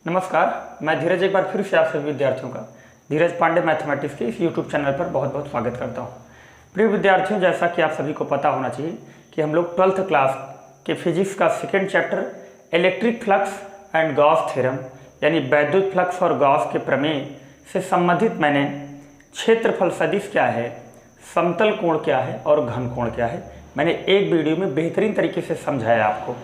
नमस्कार, मैं धीरज एक बार फिर से आप सभी विद्यार्थियों का धीरज पांडे मैथमेटिक्स के इस यूट्यूब चैनल पर बहुत बहुत स्वागत करता हूं। प्रिय विद्यार्थियों, जैसा कि आप सभी को पता होना चाहिए कि हम लोग 12th क्लास के फिजिक्स का second chapter electric flux and Gauss theorem यानी वैद्युत फ्लक्स और गॉस के प्रमेय से संबंधित मैंने क्षेत्रफल सदिश क्या है, समतल कोण क्या है और घन कोण क्या है, मैंने एक वीडियो में बेहतरीन तरीके से समझाया आपको।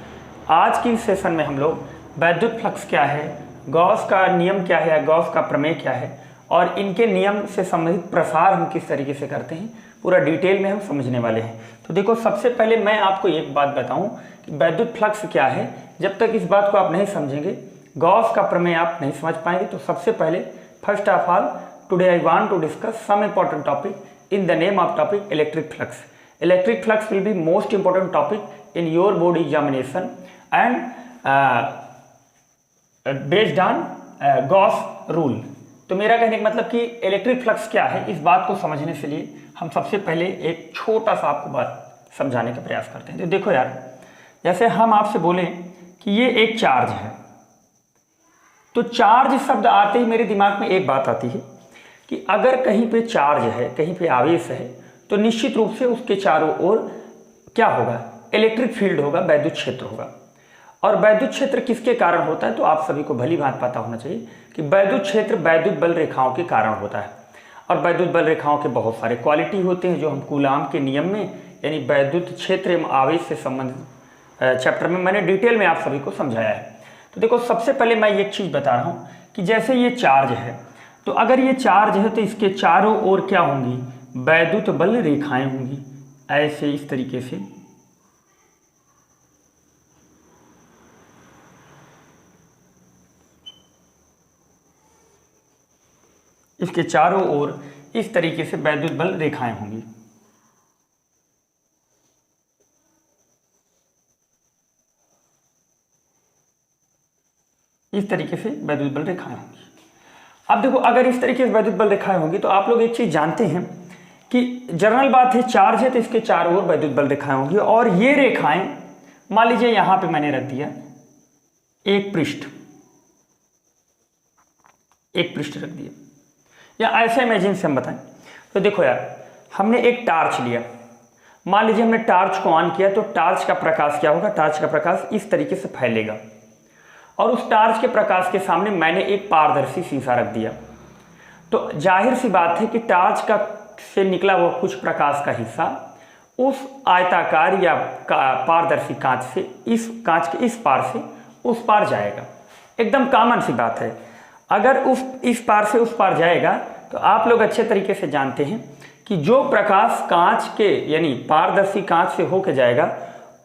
आज की सेशन में हम लोग वैद्युत फ्लक्स क्या है, गॉस का नियम क्या है या गॉस का प्रमेय क्या है और इनके नियम से संबंधित प्रसार हम किस तरीके से करते हैं, पूरा डिटेल में हम समझने वाले हैं। तो देखो, सबसे पहले मैं आपको एक बात बताऊं कि वैद्युत फ्लक्स क्या है। जब तक इस बात को आप नहीं समझेंगे, गॉस का प्रमेय आप नहीं समझ पाएंगे। तो सबसे पहले first of all today I want to discuss some important topic in the name of topic electric flux. Electric flux will be most important topic in your board examination and based on Gauss rule. तो मेरा कहने का मतलब कि electric flux क्या है, इस बात को समझने के लिए हम सबसे पहले एक छोटा सा आपको बात समझाने का प्रयास करते हैं। तो देखो यार, जैसे हम आपसे बोलें कि ये एक चार्ज है, तो चार्ज शब्द आते ही मेरे दिमाग में एक बात आती है कि अगर कहीं पे चार्ज है, कहीं पे आवेश है, तो निश्चित रूप से उसके चारों ओर क्या होगा, इलेक्ट्रिक फील्ड होगा, वैद्युत क्षेत्र होगा। और वैद्युत क्षेत्र किसके कारण होता है, तो आप सभी को भली भांति पता होना चाहिए कि वैद्युत क्षेत्र वैद्युत बल रेखाओं के कारण होता है। और वैद्युत बल रेखाओं के बहुत सारे क्वालिटी होते हैं जो हम कूलाम के नियम में यानी वैद्युत क्षेत्र एवं आवेश से संबंधित चैप्टर में मैंने डिटेल में आप सभी को समझाया है। तो देखो, सबसे पहले मैं एक चीज़ बता रहा हूँ कि जैसे ये चार्ज है, तो अगर ये चार्ज है तो इसके चारों ओर क्या होंगी, वैद्युत बल रेखाएं होंगी, ऐसे इस तरीके से। इसके चारों ओर इस तरीके से वैद्युत बल रेखाएं होंगी। इस तरीके से वैद्युत बल रेखाएं होंगी। अब देखो, अगर इस तरीके से वैद्युत बल रेखाएं होंगी तो आप लोग एक चीज जानते हैं कि जनरल बात है, चार्ज है तो इसके चारों ओर वैद्युत बल रेखाएं होंगी। और ये रेखाएं, मान लीजिए यहां पे मैंने रख दिया एक पृष्ठ रख दिया, या ऐसे इमेजिन से हम बताएं तो देखो यार, हमने एक टार्च लिया, मान लीजिए हमने टार्च को ऑन किया, तो टार्च का प्रकाश क्या होगा, टार्च का प्रकाश इस तरीके से फैलेगा। और उस टार्च के प्रकाश के सामने मैंने एक पारदर्शी शीशा रख दिया, तो जाहिर सी बात है कि टार्च का से निकला हुआ कुछ प्रकाश का हिस्सा उस आयताकार या पारदर्शी कांच से, इस कांच के इस पार से उस पार जाएगा। एकदम कॉमन सी बात है। अगर इस पार से उस पार जाएगा तो आप लोग अच्छे तरीके से जानते हैं कि जो प्रकाश कांच के यानी पारदर्शी कांच से होकर जाएगा,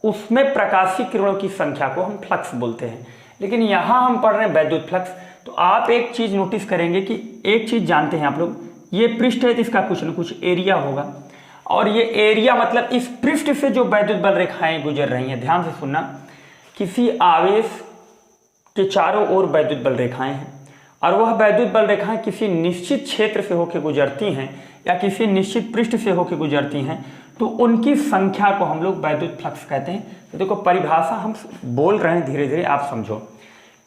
उसमें प्रकाशीय किरणों की संख्या को हम फ्लक्स बोलते हैं। लेकिन यहाँ हम पढ़ रहे हैं वैद्युत फ्लक्स। तो आप एक चीज नोटिस करेंगे कि एक चीज जानते हैं आप लोग, ये पृष्ठ है तो इसका कुछ न कुछ एरिया होगा, और ये एरिया मतलब इस पृष्ठ से जो वैद्युत बल रेखाएं गुजर रही हैं, ध्यान से सुनना, किसी आवेश के चारों ओर वैद्युत बल रेखाएं हैं और वह वैद्युत बल रेखाएं किसी निश्चित क्षेत्र से होकर गुजरती हैं या किसी निश्चित पृष्ठ से होकर गुजरती हैं, तो उनकी संख्या को हम लोग वैद्युत फ्लक्स कहते हैं। तो देखो, परिभाषा हम बोल रहे हैं, धीरे धीरे आप समझो।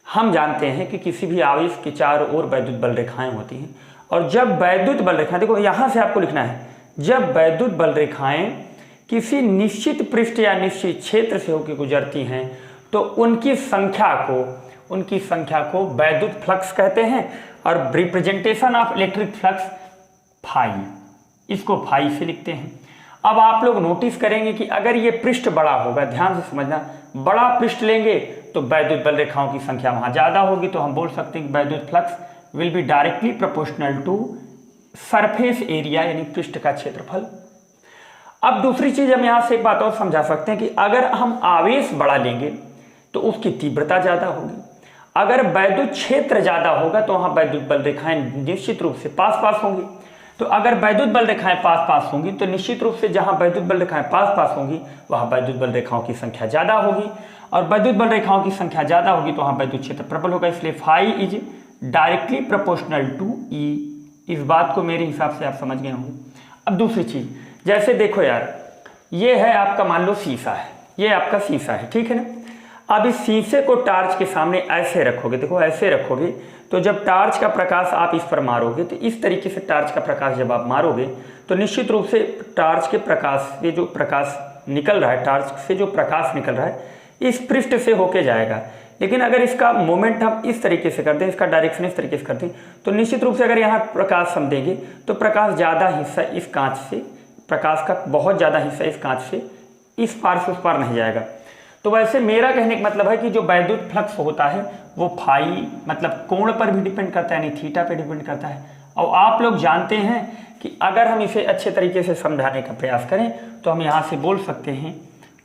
हम जानते हैं कि किसी भी आवेश के चारों ओर वैद्युत बल रेखाएं होती हैं, और जब वैद्युत बल रेखाएं, देखो यहां से आपको लिखना है, जब वैद्युत बल रेखाएं किसी निश्चित पृष्ठ या निश्चित क्षेत्र से होकर गुजरती हैं, तो उनकी संख्या को वैद्युत फ्लक्स कहते हैं। और representation of electric flux phi, इसको फाई से लिखते हैं। अब आप लोग नोटिस करेंगे कि अगर ये पृष्ठ बड़ा होगा, ध्यान से समझना, बड़ा पृष्ठ लेंगे तो वैद्युत बल रेखाओं की संख्या वहां ज्यादा होगी, तो हम बोल सकते हैं कि वैद्युत flux will be directly proportional to surface area यानी पृष्ठ का क्षेत्रफल। अब दूसरी चीज हम यहां से एक बात और समझा सकते हैं कि अगर हम आवेश बड़ा लेंगे तो उसकी तीव्रता ज्यादा होगी। अगर वैद्युत क्षेत्र ज्यादा होगा तो वहां वैद्युत बल रेखाएं निश्चित रूप से पास पास होंगी। तो अगर वैद्युत बल रेखाएं पास पास होंगी तो निश्चित रूप से जहां वैद्युत बल रेखाएं पास पास होंगी वहां वैद्युत बल रेखाओं की संख्या ज्यादा होगी, और वैद्युत बल रेखाओं की संख्या ज्यादा होगी तो वहां वैद्युत क्षेत्र प्रबल होगा। इसलिए phi is directly proportional to E. इस बात को मेरे हिसाब से आप समझ गए होंगे। अब दूसरी चीज, जैसे देखो यार, ये है आपका, मान लो शीशा है, ये आपका शीशा है, ठीक है ना। अब इस शीशे को टार्च के सामने ऐसे रखोगे, देखो ऐसे रखोगे, तो जब टार्च का प्रकाश आप इस पर मारोगे तो इस तरीके से टार्च का प्रकाश जब आप मारोगे तो निश्चित रूप से टार्च के प्रकाश से जो प्रकाश निकल रहा है, टार्च से जो प्रकाश निकल रहा है इस पृष्ठ से होके जाएगा। लेकिन अगर इसका मोमेंट हम इस तरीके से कर दें, इसका डायरेक्शन इस तरीके से कर दें, तो निश्चित रूप से अगर यहाँ प्रकाश हम देंगे तो प्रकाश ज़्यादा हिस्सा इस कांच से, प्रकाश का बहुत ज़्यादा हिस्सा इस कांच से इस पार से उस पार नहीं जाएगा। तो वैसे मेरा कहने का मतलब है कि जो वैद्युत फ्लक्स होता है वो फाई मतलब कोण पर भी डिपेंड करता है, यानी थीटा पे डिपेंड करता है। और आप लोग जानते हैं कि अगर हम इसे अच्छे तरीके से समझाने का प्रयास करें तो हम यहाँ से बोल सकते हैं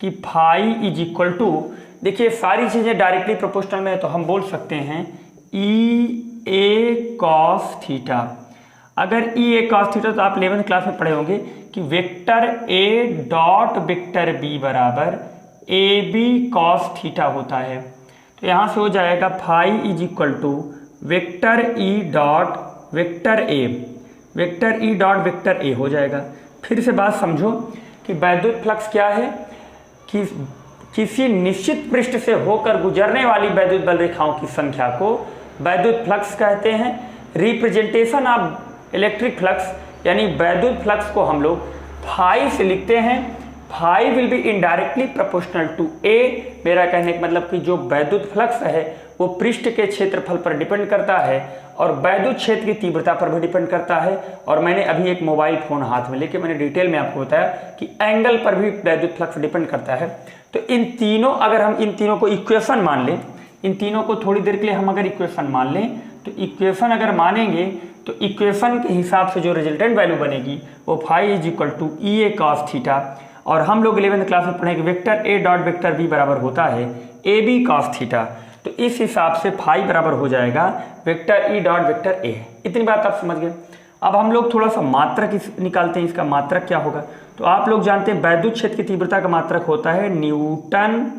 कि फाई इज इक्वल टू, देखिए सारी चीज़ें डायरेक्टली प्रोपोर्शनल में है तो हम बोल सकते हैं ई ए कॉस थीटा। अगर ई ए कॉस थीटा तो आप 11th क्लास में पढ़े होंगे कि vector A dot vector B बराबर ए बी कॉस थीटा होता है। तो यहाँ से हो जाएगा phi is equal to vector E dot vector A, vector E dot vector A हो जाएगा। फिर से बात समझो कि वैद्युत फ्लक्स क्या है कि किसी निश्चित पृष्ठ से होकर गुजरने वाली वैद्युत बल रेखाओं की संख्या को वैद्युत फ्लक्स कहते हैं। रिप्रेजेंटेशन ऑफ इलेक्ट्रिक फ्लक्स यानी वैद्युत फ्लक्स को हम लोग फाई से लिखते हैं। Phi will be indirectly proportional to A. मेरा कहने का मतलब कि जो वैद्युत फ्लक्स है वो पृष्ठ के क्षेत्रफल पर डिपेंड करता है और वैद्युत क्षेत्र की तीव्रता पर भी डिपेंड करता है। और मैंने अभी एक मोबाइल फोन हाथ में लेके मैंने डिटेल में आपको बताया कि एंगल पर भी वैद्युत फ्लक्स डिपेंड करता है। तो इन तीनों, अगर हम इन तीनों को इक्वेशन मान लें, इन तीनों को थोड़ी देर के लिए हम अगर इक्वेशन मान लें तो इक्वेशन अगर मानेंगे तो इक्वेशन के हिसाब से जो रिजल्टेंट वैल्यू बनेगी वो phi is equal to E A cos theta. और हम लोग 11th क्लास में पढ़ेंगे vector A dot vector B बराबर होता है ए बी कॉस थीटा। तो इस हिसाब से फाई बराबर हो जाएगा वेक्टर ई डॉट वेक्टर ए। इतनी बात आप समझ गए। अब हम लोग थोड़ा सा मात्रक निकालते हैं, इसका मात्रक क्या होगा। तो आप लोग जानते हैं वैद्युत क्षेत्र की तीव्रता का मात्रक होता है न्यूटन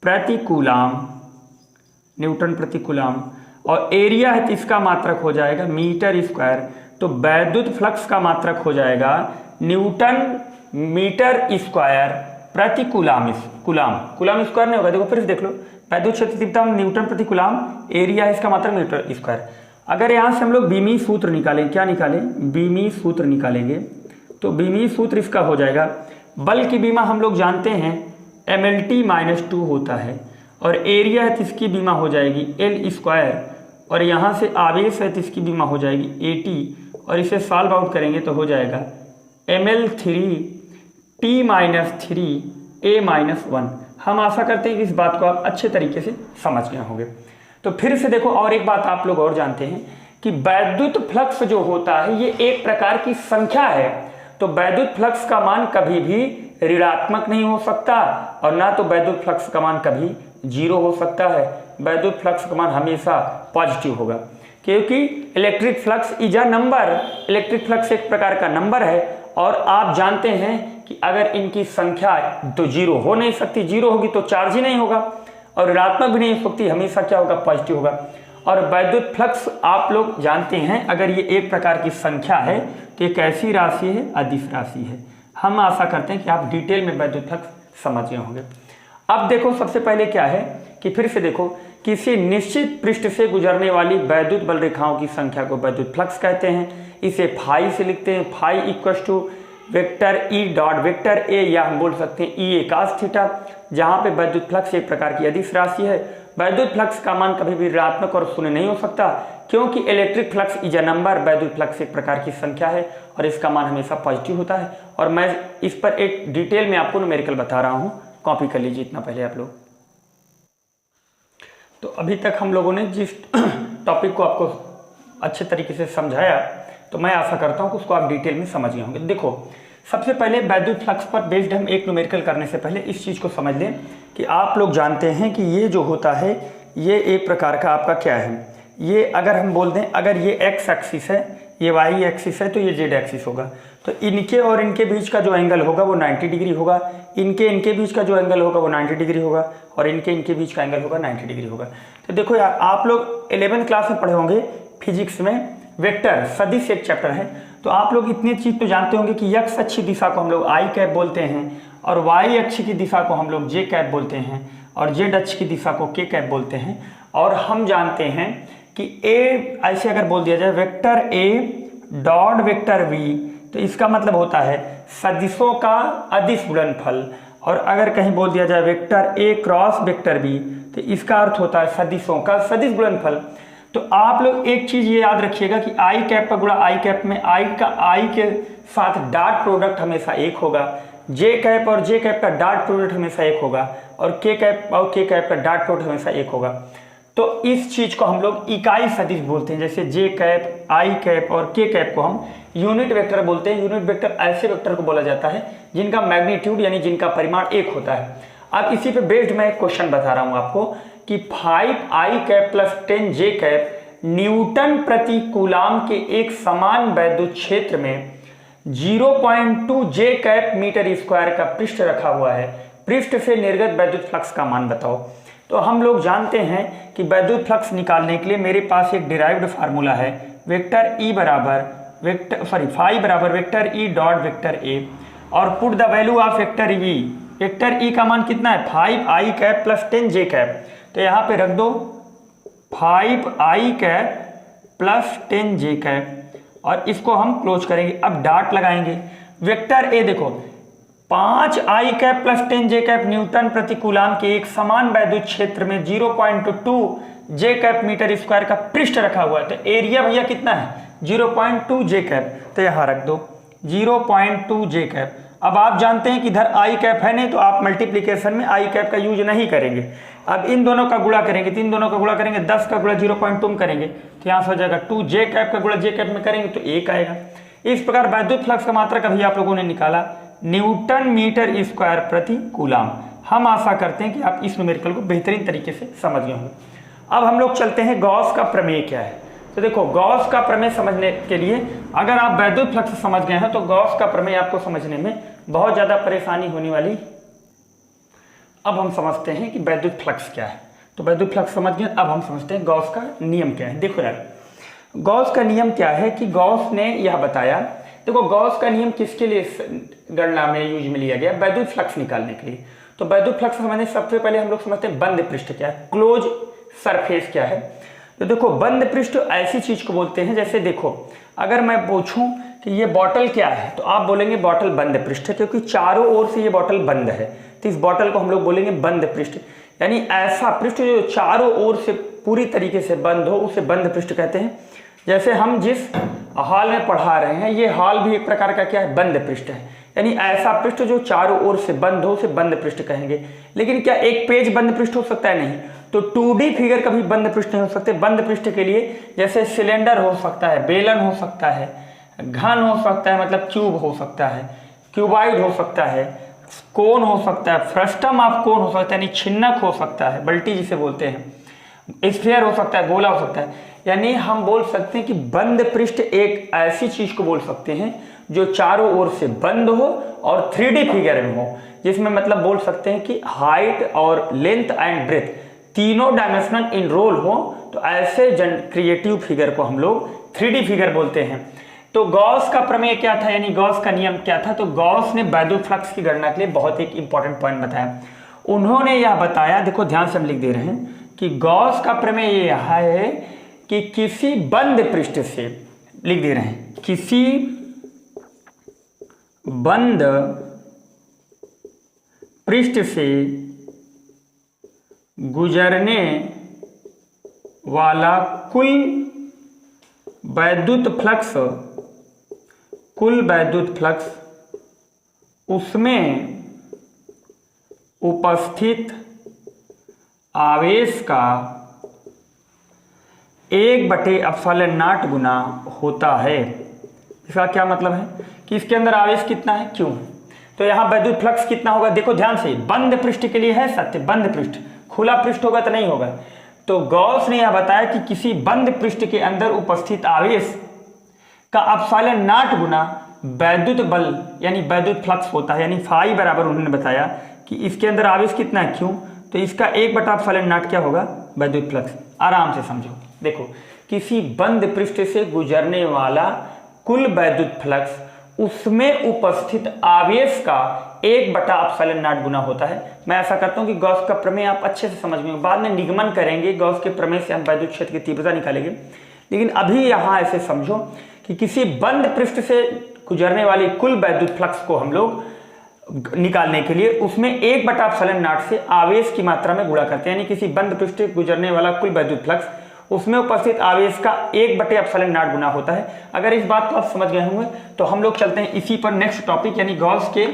प्रति कूलाम, न्यूटन प्रति कूलाम। और एरिया है तो इसका मात्रक हो जाएगा मीटर स्क्वायर। तो वैद्युत फ्लक्स का मात्रक हो जाएगा न्यूटन मीटर स्क्वायर प्रति कूलाम। कूलाम स्क्वायर नहीं होगा, देखो फिर से देख लो, वैद्युत क्षेत्र तीव्रता न्यूटन प्रति कूलाम, एरिया है इसका मात्रक मीटर स्क्वायर। अगर यहाँ से हम लोग बीमी सूत्र निकालें, क्या निकालें, बीमी सूत्र निकालेंगे तो बीमी सूत्र इसका हो जाएगा, बल की बीमा हम लोग जानते हैं MLT-2 होता है और एरिया है तो इसकी बीमा हो जाएगी L स्क्वायर और यहाँ से आवेश है तो इसकी बीमा हो जाएगी AT और इसे सॉल्व आउट करेंगे तो हो जाएगा ML3T-3A-1। हम आशा करते हैं कि इस बात को आप अच्छे तरीके से समझ गए होंगे। तो फिर से देखो और एक बात आप लोग और जानते हैं कि वैद्युत फ्लक्स जो होता है ये एक प्रकार की संख्या है। तो वैद्युत फ्लक्स का मान कभी भी ऋणात्मक नहीं हो सकता और ना तो वैद्युत फ्लक्स का मान कभी 0 हो सकता है। वैद्युत फ्लक्स का मान हमेशा पॉजिटिव होगा क्योंकि electric flux is a number. Electric flux एक प्रकार का नंबर है और आप जानते हैं कि अगर इनकी संख्या तो 0 हो नहीं सकती, 0 होगी तो चार्ज ही नहीं होगा और ऋणात्मक भी नहीं हो सकती, हमेशा क्या होगा, पॉजिटिव होगा। और वैद्युत फ्लक्स आप लोग जानते हैं अगर ये एक प्रकार की संख्या है तो एक ऐसी राशि है, अदिश राशि है। हम आशा करते हैं कि आप डिटेल में वैद्युत फ्लक्स समझ गए होंगे। अब देखो सबसे पहले क्या है कि फिर से देखो किसी निश्चित पृष्ठ से गुजरने वाली वैद्युत बल रेखाओं की संख्या को वैद्युत फ्लक्स कहते हैं। इसे फाई से लिखते हैं, phi equal to vector E dot vector A या हम बोल सकते हैं ई ए कॉस थीटा, जहाँ पे वैद्युत फ्लक्स एक प्रकार की अदिश राशि है। वैद्युत फ्लक्स का मान कभी भी ऋणात्मक और शून्य नहीं हो सकता क्योंकि electric flux is a number. वैद्युत फ्लक्स एक प्रकार की संख्या है और इसका मान हमेशा पॉजिटिव होता है। और मैं इस पर एक डिटेल में आपको न्यूमेरिकल बता रहा हूँ, कॉपी कर लीजिए इतना पहले आप लोग। तो अभी तक हम लोगों ने जिस टॉपिक को आपको अच्छे तरीके से समझाया तो मैं आशा करता हूँ कि उसको आप डिटेल में समझ गए होंगे। देखो सबसे पहले वैद्युत फ्लक्स पर बेस्ड हम एक न्यूमेरिकल करने से पहले इस चीज़ को समझ लें कि आप लोग जानते हैं कि ये जो होता है ये एक प्रकार का आपका क्या है, ये अगर हम बोल दें अगर ये एक्स एक्सिस है, ये वाई एक्सिस है तो ये जेड एक्सिस होगा। तो इनके और इनके बीच का जो एंगल होगा वो 90 डिग्री होगा, इनके बीच का जो एंगल होगा वो 90 डिग्री होगा और इनके बीच का एंगल होगा 90 डिग्री होगा। तो देखो यार आप लोग 11th क्लास में पढ़े होंगे फिजिक्स में वेक्टर सदिश एक चैप्टर है। तो आप लोग इतनी चीज़ तो जानते होंगे कि एक्स अक्ष दिशा को हम लोग आई कैप बोलते हैं और वाई अक्ष की दिशा को हम लोग जे कैप बोलते हैं और जेड अक्ष की दिशा को के कैप बोलते हैं। और हम जानते हैं कि ए ऐसे अगर बोल दिया जाए vector A dot vector V, तो इसका मतलब होता है सदिशों का अदिश गुणनफल। और अगर कहीं बोल दिया जाए vector A cross vector B, तो इसका अर्थ होता है सदिशों का सदिश गुणनफल। तो आप लोग एक चीज ये याद रखिएगा कि आई कैप का गुणा आई कैप में आई के साथ डॉट प्रोडक्ट हमेशा एक होगा, जे कैप और जे कैप का डॉट प्रोडक्ट हमेशा एक होगा, और के कैप और के कैप का डॉट प्रोडक्ट हमेशा एक होगा। तो इस चीज को हम लोग इकाई सदिश बोलते हैं। जैसे जे कैप, आई कैप और के कैप को हम यूनिट वेक्टर बोलते हैं। यूनिट वेक्टर ऐसे वेक्टर को बोला जाता है जिनका मैग्नीट्यूड यानी जिनका परिमाण एक होता है। अब इसी पे बेस्ड मैं एक क्वेश्चन बता रहा हूं आपको कि 5 I cap plus 10 J cap Newton प्रति कूलाम के एक समान वैद्युत क्षेत्र में 0.2 जे कैप मीटर स्क्वायर का पृष्ठ रखा हुआ है। पृष्ठ से निर्गत वैद्युत फ्लक्स का मान बताओ। तो हम लोग जानते हैं कि वैद्युत फ्लक्स निकालने के लिए मेरे पास एक डिराइव्ड फार्मूला है, वेक्टर ई बराबर फाई बराबर vector E dot vector A, और put the value of vector V. Vector E का मान कितना है 5 I cap plus 10 J cap, तो यहाँ पे रख दो 5 I cap plus 10 J cap, और इसको हम क्लोज करेंगे। अब डॉट लगाएंगे। वेक्टर ए देखो 5 I cap plus 10 J cap Newton प्रति कूलाम के एक समान वैद्युत क्षेत्र में 0.2 जे कैप मीटर स्क्वायर का पृष्ठ रखा हुआ है। तो एरिया भैया कितना है 0.2 जे कैप, तो यहां रख दो 0.2 जे कैप। अब आप जानते हैं कि इधर आई कैप है नहीं, तो आप मल्टीप्लीकेशन में आई कैप का यूज नहीं करेंगे। अब इन दोनों का गुणा करेंगे, 3 दोनों का गुणा करेंगे, 10 का गुणा 0.2 में करेंगे, तो यहाँ से हो जाएगा 2 जे कैप का गुणा जे कैप में करेंगे तो 1 आएगा। इस प्रकार वैद्युत फ्लक्स का मात्रा कभी आप लोगों ने निकाला न्यूटन मीटर स्क्वायर प्रति कूलाम। हम आशा करते हैं कि आप इस न्यूमेरिकल को बेहतरीन तरीके से समझ गए होंगे। अब हम लोग चलते हैं गॉस का प्रमेय क्या है। तो देखो गॉस का प्रमेय समझने के लिए अगर आप वैद्युत फ्लक्स समझ गए हैं तो गॉस का प्रमेय आपको समझने में बहुत ज्यादा परेशानी होने वाली। अब हम समझते हैं कि वैद्युत फ्लक्स क्या है। तो वैद्युत फ्लक्स समझ गए, अब हम समझते हैं गॉस का नियम क्या है। देखो यार गॉस का नियम क्या है कि गॉस ने यह बताया, देखो गॉस का नियम किसके लिए गणना में यूज में लिया गया, वैद्युत फ्लक्स निकालने के लिए। तो वैद्युत फ्लक्स समझने सबसे पहले हम लोग समझते हैं बंद पृष्ठ क्या है, क्लोज सरफेस क्या है। तो देखो बंद पृष्ठ ऐसी चीज को बोलते हैं, जैसे देखो अगर मैं पूछूं कि ये बॉटल क्या है तो आप बोलेंगे बॉटल बंद पृष्ठ है, क्योंकि चारों ओर से ये बॉटल बंद है, तो इस बॉटल को हम लोग बोलेंगे बंद पृष्ठ। यानी ऐसा पृष्ठ जो चारों ओर से पूरी तरीके से बंद हो उसे बंद पृष्ठ कहते हैं। जैसे हम जिस हॉल में पढ़ा रहे हैं ये हॉल भी एक प्रकार का क्या है, बंद पृष्ठ है। यानी ऐसा पृष्ठ जो चारों ओर से बंद हो उसे बंद पृष्ठ कहेंगे। लेकिन क्या एक पेज बंद पृष्ठ हो सकता है? नहीं। तो 2D फिगर कभी बंद पृष्ठ नहीं हो सकते। बंद पृष्ठ के लिए जैसे सिलेंडर हो सकता है, बेलन हो सकता है, घन हो सकता है मतलब क्यूब हो सकता है, क्यूबाइड हो सकता है, कोन हो सकता है, फ्रस्टम ऑफ कोन हो सकता है यानी छिन्नक हो सकता है, बल्टी जिसे बोलते हैं, स्फीयर हो सकता है, गोला हो सकता है। यानी हम बोल सकते हैं कि बंद पृष्ठ एक ऐसी चीज को बोल सकते हैं जो चारों ओर से बंद हो और 3D फिगर में हो, जिसमें मतलब बोल सकते हैं कि हाइट और लेंथ एंड ब्रेथ तीनों डायमेंशनल इन रोल हो। तो ऐसे क्रिएटिव फिगर को हम लोग 3D फिगर बोलते हैं। तो गॉस का प्रमेय क्या था, यानी गॉस का नियम क्या था? तो गॉस ने वैद्युत फ्लक्स की गणना के लिए बहुत एक इंपॉर्टेंट पॉइंट बताया। उन्होंने यह बताया, देखो ध्यान से हम लिख दे रहे हैं कि गॉस का प्रमेय यह है कि किसी बंद पृष्ठ से, लिख दे रहे हैं, किसी बंद पृष्ठ से गुजरने वाला कुल वैद्युत फ्लक्स उसमें उपस्थित आवेश का 1/ε0 गुना होता है। इसका क्या मतलब है कि इसके अंदर आवेश कितना है, क्यों? तो यहाँ वैद्युत फ्लक्स कितना होगा, देखो ध्यान से, बंद पृष्ठ के लिए है सत्य, बंद पृष्ठ, खुला पृष्ठ होगा तो नहीं होगा। तो गॉस ने यह बताया कि किसी बंद पृष्ठ के अंदर उपस्थित आवेश का ε0 गुना वैद्युत बल यानी वैद्युत फ्लक्स होता है। यानी फाई बराबर उन्होंने बताया कि इसके अंदर आवेश कितना है, क्यों? तो इसका 1/ε0 क्या होगा, वैद्युत फ्लक्स। आराम से समझो, देखो किसी बंद पृष्ठ से गुजरने वाला कुल वैद्युत फ्लक्स उसमें उपस्थित आवेश का 1/ε0 गुना होता है। मैं ऐसा करता हूं कि गॉस का प्रमेय आप अच्छे से समझ गए, बाद में निगमन करेंगे, गॉस के प्रमेय से हम वैद्युत क्षेत्र की तीव्रता निकालेंगे। लेकिन अभी यहाँ ऐसे समझो कि किसी बंद पृष्ठ से गुजरने वाली कुल वैद्युत फ्लक्स को हम लोग निकालने के लिए उसमें 1/ε0 से आवेश की मात्रा में गुणा करते हैं, यानी किसी बंद पृष्ठ से गुजरने वाला कुल वैद्युत फ्लक्स उसमें उपस्थित आवेश का 1/ε0 गुना होता है। अगर इस बात को आप समझ गए होंगे तो हम लोग चलते हैं इसी पर नेक्स्ट टॉपिक, यानी गॉस के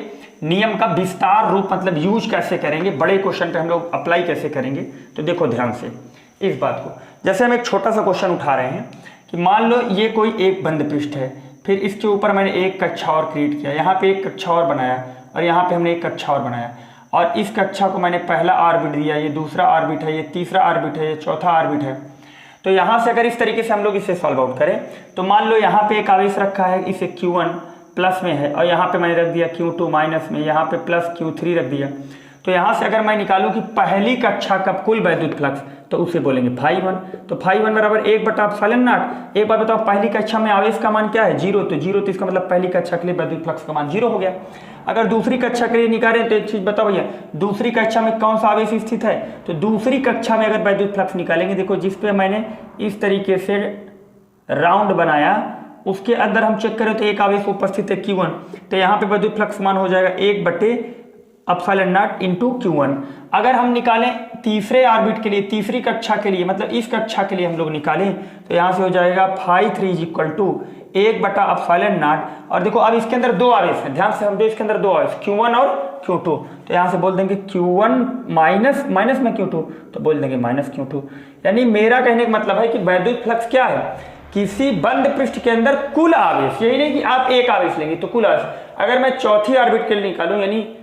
नियम का विस्तार रूप मतलब यूज कैसे करेंगे, बड़े क्वेश्चन पे हम लोग अप्लाई कैसे करेंगे। तो देखो ध्यान से इस बात को, जैसे हम एक छोटा सा क्वेश्चन उठा रहे हैं कि मान लो ये कोई एक बंद पृष्ठ है, फिर इसके ऊपर मैंने एक कक्षा और क्रिएट किया, यहाँ पे एक कक्षा और बनाया और यहाँ पे हमने एक कक्षा और बनाया, और इस कक्षा को मैंने पहला ऑर्बिट दिया, ये दूसरा ऑर्बिट है, ये तीसरा ऑर्बिट है, ये चौथा ऑर्बिट है। तो यहाँ से अगर इस तरीके से हम लोग इसे सॉल्व आउट करें तो मान लो यहाँ पे एक आवेश रखा है, इसे Q1 प्लस में है और यहाँ पे मैंने रख दिया Q2 माइनस में, यहाँ पे प्लस Q3 रख दिया। तो यहाँ से अगर मैं निकालूं कि पहली कक्षा का कुल वैद्युत फ्लक्स तो उसे बोलेंगे φ1। तो φ1 बराबर 1/ε0। एक बार बताओ पहली कक्षा में आवेश का मान क्या है, 0, तो 0, तो इसका मतलब पहली कक्षा के लिए वैद्युत फ्लक्स का मान 0 हो गया। अगर दूसरी कक्षा के लिए निकालें तो एक चीज बताओ भैया, दूसरी कक्षा में कौन सा आवेश स्थित है, तो दूसरी कक्षा में अगर वैद्युत फ्लक्स निकालेंगे, देखो जिसपे मैंने इस तरीके से राउंड बनाया उसके अंदर हम चेक करें तो एक आवेश उपस्थित है Q1, तो यहाँ पे वैद्युत फ्लक्स मान हो जाएगा 1/ε0 इंटू Q1। अगर हम निकालें तीसरे ऑर्बिट के लिए, तीसरी कक्षा के लिए, मतलब इस कक्षा के लिए हम लोग निकालें तो यहाँ से हो जाएगा φ3 = 1/ε0। और देखो अब इसके अंदर दो आवेश हैं, ध्यान से समझो, इसके अंदर दो आवेश Q1 और Q2, तो यहाँ से बोल देंगे Q1 माइनस में Q2, तो बोल देंगे -Q2। यानी मेरा कहने का मतलब है कि वैद्युत फ्लक्स क्या है, किसी बंद पृष्ठ के अंदर कुल आवेश, यही नहीं कि आप एक आवेश लेंगे तो कुल आवेश। अगर मैं चौथी ऑर्बिट के लिए निकालूं यानी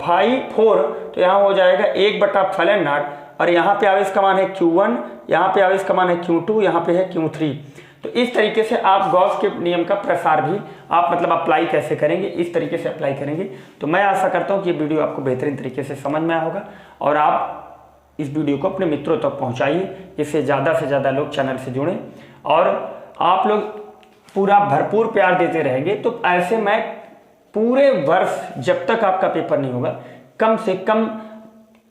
φ4, तो यहाँ हो जाएगा 1/ε0 और यहाँ पे आवेश का मान है Q1, यहाँ पे आवेश का मान है Q2, यहाँ पे है Q3। तो इस तरीके से आप गॉस के नियम का प्रसार भी आप मतलब अप्लाई कैसे करेंगे, इस तरीके से अप्लाई करेंगे। तो मैं आशा करता हूँ कि ये वीडियो आपको बेहतरीन तरीके से समझ में आया होगा और आप इस वीडियो को अपने मित्रों तक पहुँचाइए, जिससे ज़्यादा से ज़्यादा लोग चैनल से जुड़ें। और आप लोग पूरा भरपूर प्यार देते रहेंगे तो ऐसे मैं पूरे वर्ष जब तक आपका पेपर नहीं होगा कम से कम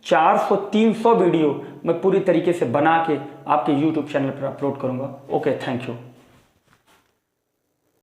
400-300 वीडियो मैं पूरी तरीके से बना के आपके YouTube चैनल पर अपलोड करूंगा। Okay, thank you.